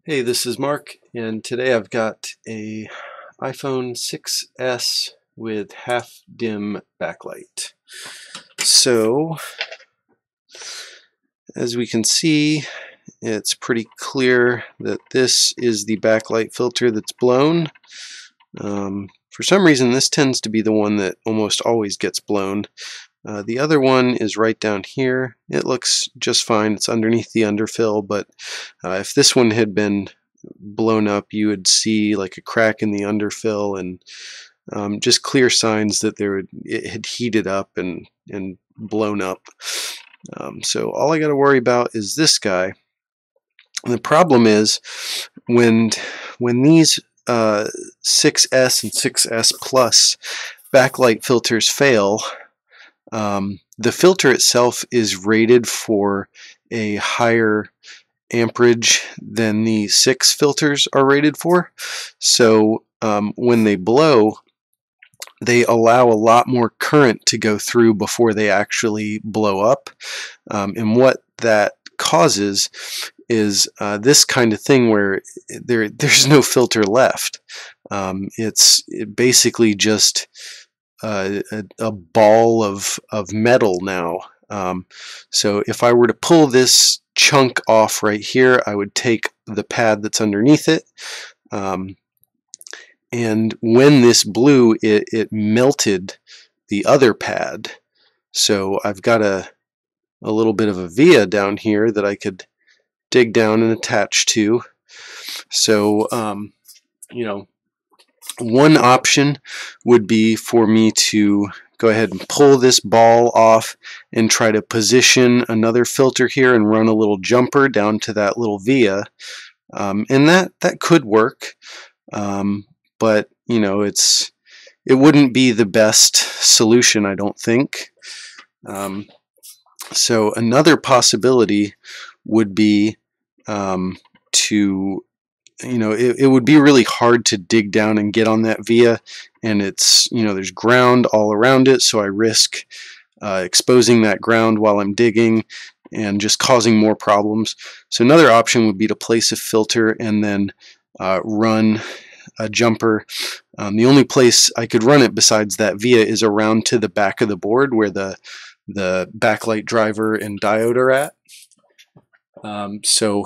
Hey, this is Mark, and today I've got a iPhone 6s with half dim backlight. So, as we can see, it's pretty clear that this is the backlight filter that's blown. For some reason, this tends to be the one that almost always gets blown. The other one is right down here. It looks just fine. It's underneath the underfill, but if this one had been blown up, you would see like a crack in the underfill and just clear signs that it had heated up and blown up. So all I got to worry about is this guy. And the problem is when these 6S and 6S Plus backlight filters fail, the filter itself is rated for a higher amperage than the 6 filters are rated for. So when they blow, they allow a lot more current to go through before they actually blow up. And what that causes is this kind of thing where there's no filter left. It's basically just a ball of metal now. So if I were to pull this chunk off right here, I would take the pad that's underneath it, and when this blew, it melted the other pad. So I've got a little bit of a via down here that I could dig down and attach to. So one option would be for me to go ahead and pull this ball off and try to position another filter here and run a little jumper down to that little via, and that could work, but it wouldn't be the best solution, I don't think. So another possibility would be to it would be really hard to dig down and get on that via, and it's there's ground all around it, so I risk exposing that ground while I'm digging and just causing more problems. So another option would be to place a filter and then run a jumper. The only place I could run it besides that via is around to the back of the board where the backlight driver and diode are at. So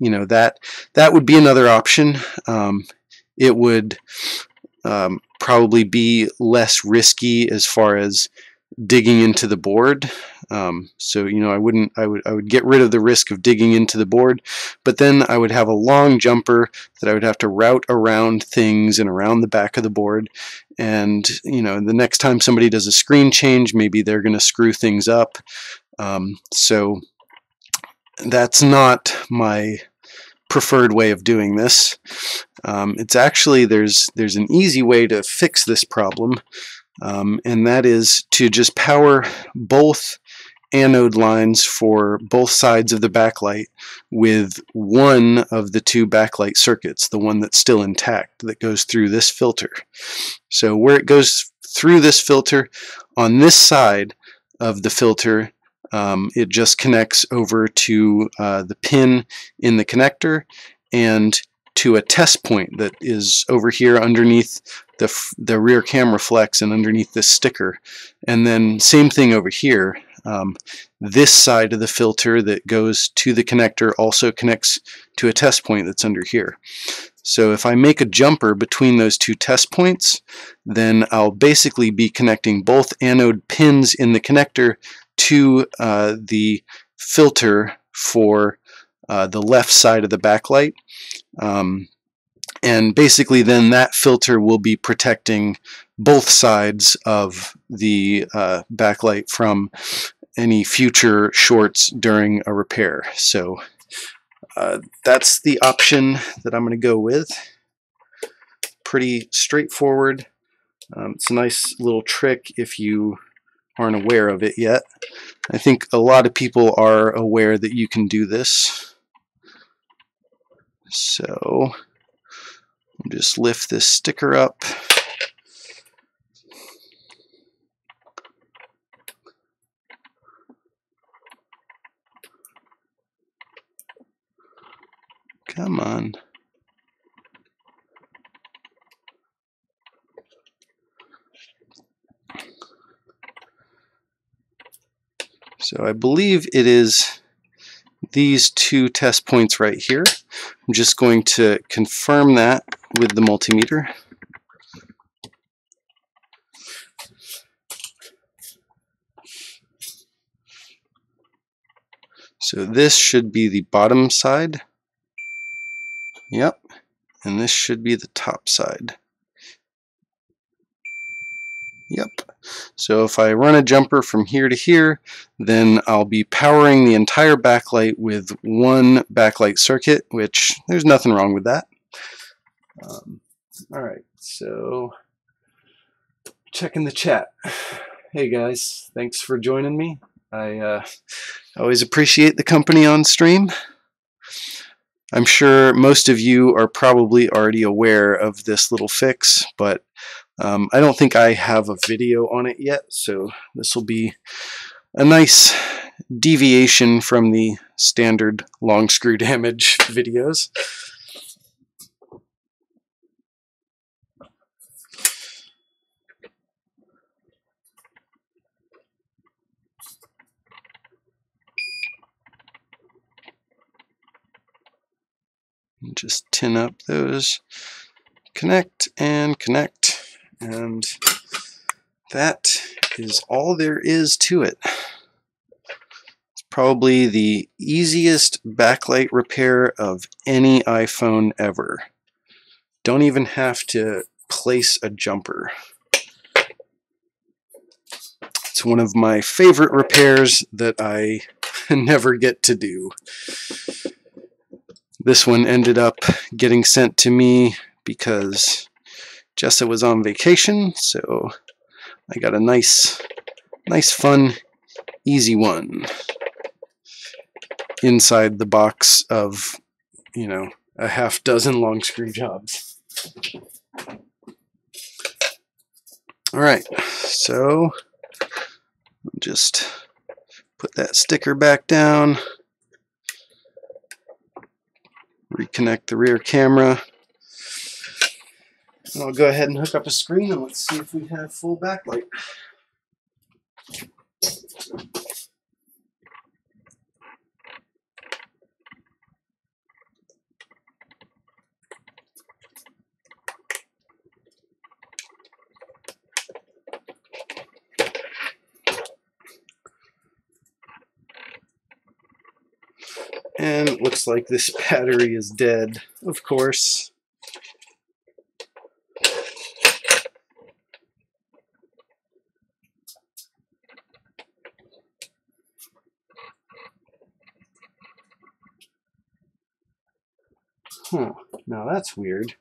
that would be another option. It would probably be less risky as far as digging into the board. So I would get rid of the risk of digging into the board, but then I would have a long jumper that I would have to route around things and around the back of the board. And the next time somebody does a screen change, maybe they're going to screw things up. So that's not my preferred way of doing this. It's actually there's an easy way to fix this problem, and that is to just power both anode lines for both sides of the backlight with one of the two backlight circuits, the one that's still intact, that goes through this filter. So where it goes through this filter, on this side of the filter, it just connects over to the pin in the connector and to a test point that is over here underneath the rear camera flex and underneath this sticker. And then same thing over here. This side of the filter that goes to the connector also connects to a test point that's under here. So if I make a jumper between those two test points, then I'll basically be connecting both anode pins in the connector to the filter for the left side of the backlight. And basically then that filter will be protecting both sides of the backlight from any future shorts during a repair. So that's the option that I'm going to go with. Pretty straightforward. It's a nice little trick if you aren't aware of it yet. I think a lot of people are aware that you can do this. So I'll just lift this sticker up. Come on. So I believe it is these two test points right here. I'm just going to confirm that with the multimeter. So this should be the bottom side. Yep. And this should be the top side. Yep. So if I run a jumper from here to here, then I'll be powering the entire backlight with one backlight circuit, which there's nothing wrong with that. All right, so checking the chat. Hey guys, thanks for joining me. I always appreciate the company on stream. I'm sure most of you are probably already aware of this little fix, but I don't think I have a video on it yet, so this will be a nice deviation from the standard long screw damage videos. Just tin up those, connect and connect, and that is all there is to it. It's probably the easiest backlight repair of any iPhone ever. Don't even have to place a jumper. It's one of my favorite repairs that I never get to do. This one ended up getting sent to me because Jessa was on vacation, so I got a nice fun, easy one inside the box of, you know, a half dozen long screw jobs. All right, so just put that sticker back down, reconnect the rear camera, and I'll go ahead and hook up a screen and let's see if we have full backlight. And it looks like this battery is dead, of course. Huh, now that's weird.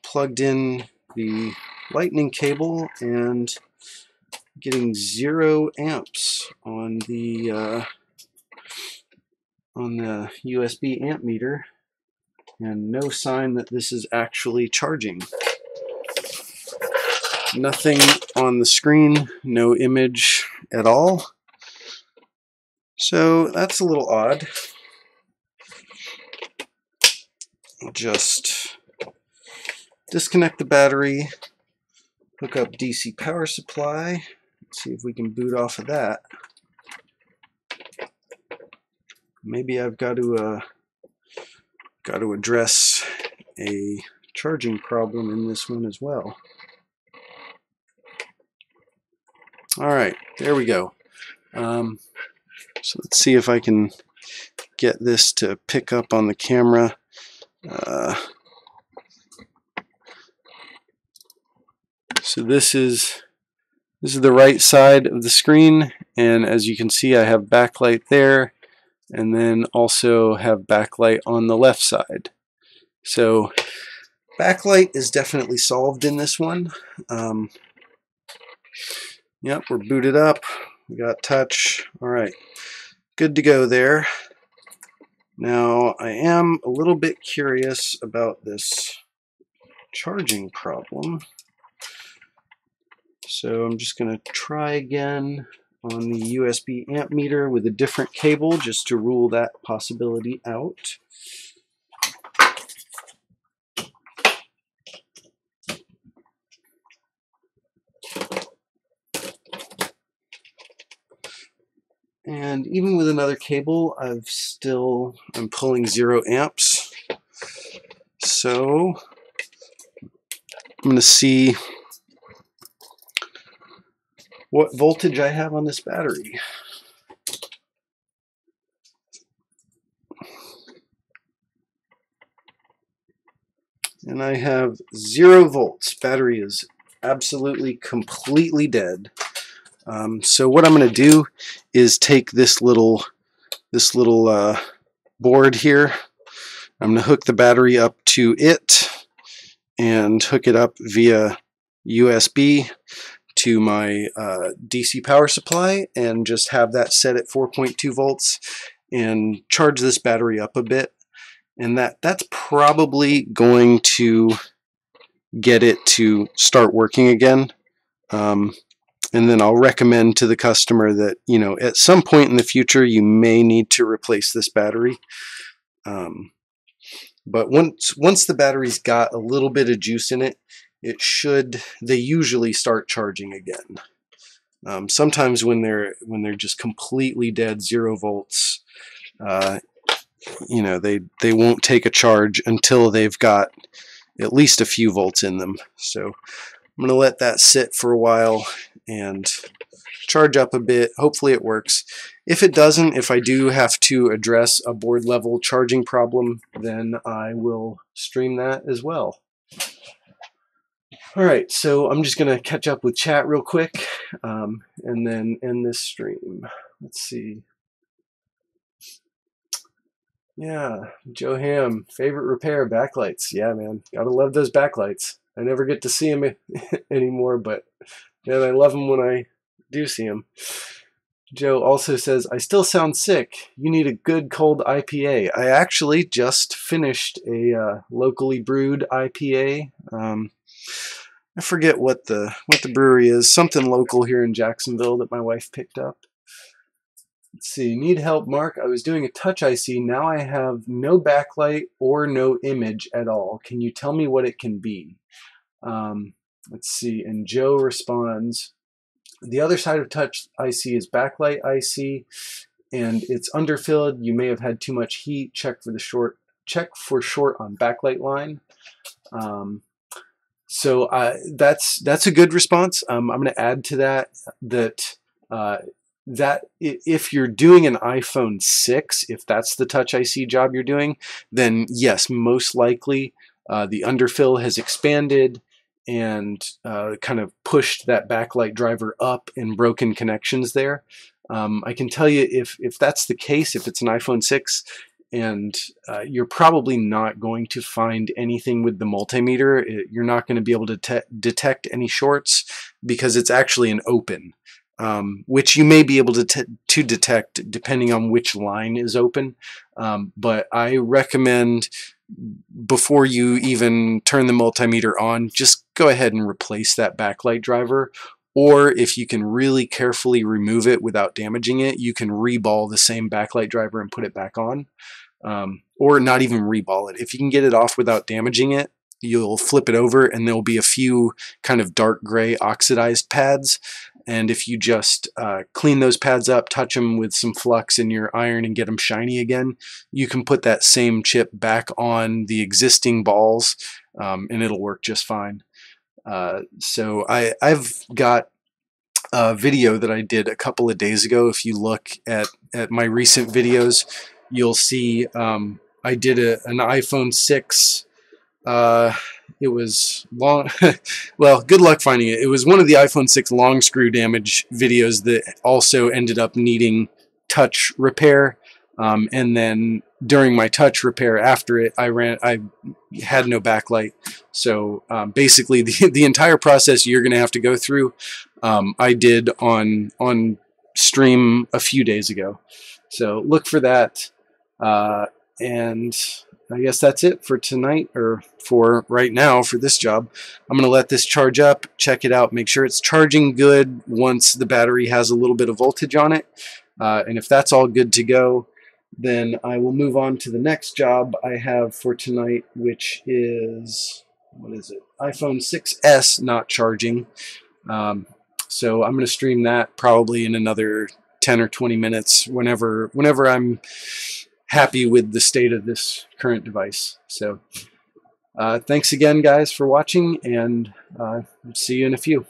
Plugged in the lightning cable and getting 0 amps on the USB amp meter, and no sign that this is actually charging. Nothing on the screen, no image at all. So that's a little odd. I'll just disconnect the battery, hook up DC power supply, see if we can boot off of that. Maybe I've got to address a charging problem in this one as well. All right, there we go. So let's see if I can get this to pick up on the camera. So this is the right side of the screen, and as you can see, I have backlight there, and then also have backlight on the left side. So backlight is definitely solved in this one. Yep, we're booted up. We got touch. All right, good to go there. Now I am a little bit curious about this charging problem. So I'm just going to try again on the USB amp meter with a different cable just to rule that possibility out. And even with another cable, I'm pulling 0 amps. So I'm going to see what voltage I have on this battery. And I have 0 volts. Battery is absolutely completely dead. So what I'm going to do is take this little board here. I'm going to hook the battery up to it and hook it up via USB to my DC power supply, and just have that set at 4.2 volts and charge this battery up a bit. And that's probably going to get it to start working again. And then I'll recommend to the customer that, you know, at some point in the future you may need to replace this battery. But once the battery's got a little bit of juice in it, they usually start charging again. Sometimes when they're just completely dead, 0 volts, you know, they won't take a charge until they've got at least a few volts in them. So I'm going to let that sit for a while and charge up a bit. Hopefully it works. If it doesn't, if I do have to address a board level charging problem, then I will stream that as well. Alright, so I'm just going to catch up with chat real quick, and then end this stream. Let's see. Yeah, Joe Ham, favorite repair, backlights. Yeah, man, gotta love those backlights. I never get to see them anymore, but man, I love them when I do see them. Joe also says, I still sound sick. You need a good cold IPA. I actually just finished a locally brewed IPA. I forget what the brewery is. Something local here in Jacksonville that my wife picked up. Let's see. Need help, Mark? I was doing a touch IC. Now I have no backlight or no image at all. Can you tell me what it can be? Let's see. And Joe responds, the other side of touch IC is backlight IC, and it's underfilled. You may have had too much heat. Check for short on backlight line. So that's a good response. I'm going to add to that if you're doing an iPhone 6, if that's the touch IC job you're doing, then yes, most likely the underfill has expanded and kind of pushed that backlight driver up and broken connections there. I can tell you if that's the case, if it's an iPhone 6, and you're probably not going to find anything with the multimeter. You're not going to be able to detect any shorts because it's actually an open, which you may be able to detect depending on which line is open. But I recommend, before you even turn the multimeter on, just go ahead and replace that backlight driver. Or if you can really carefully remove it without damaging it, you can reball the same backlight driver and put it back on. Or not even reball it. If you can get it off without damaging it, you'll flip it over and there'll be a few kind of dark gray oxidized pads. And if you just clean those pads up, touch them with some flux in your iron and get them shiny again, you can put that same chip back on the existing balls, and it'll work just fine. So I've got a video that I did a couple of days ago. If you look at my recent videos, you'll see I did an iPhone 6. It was long. Well, good luck finding it. It was one of the iPhone 6 long screw damage videos that also ended up needing touch repair. And then during my touch repair after it, I had no backlight. So basically the entire process you're going to have to go through, I did on stream a few days ago. So look for that. And I guess that's it for tonight, or for right now for this job. I'm going to let this charge up, check it out, make sure it's charging good once the battery has a little bit of voltage on it. And if that's all good to go, then I will move on to the next job I have for tonight, which is, what is it? iPhone 6s not charging. So I'm going to stream that probably in another 10 or 20 minutes whenever I'm happy with the state of this current device. So thanks again, guys, for watching, and see you in a few.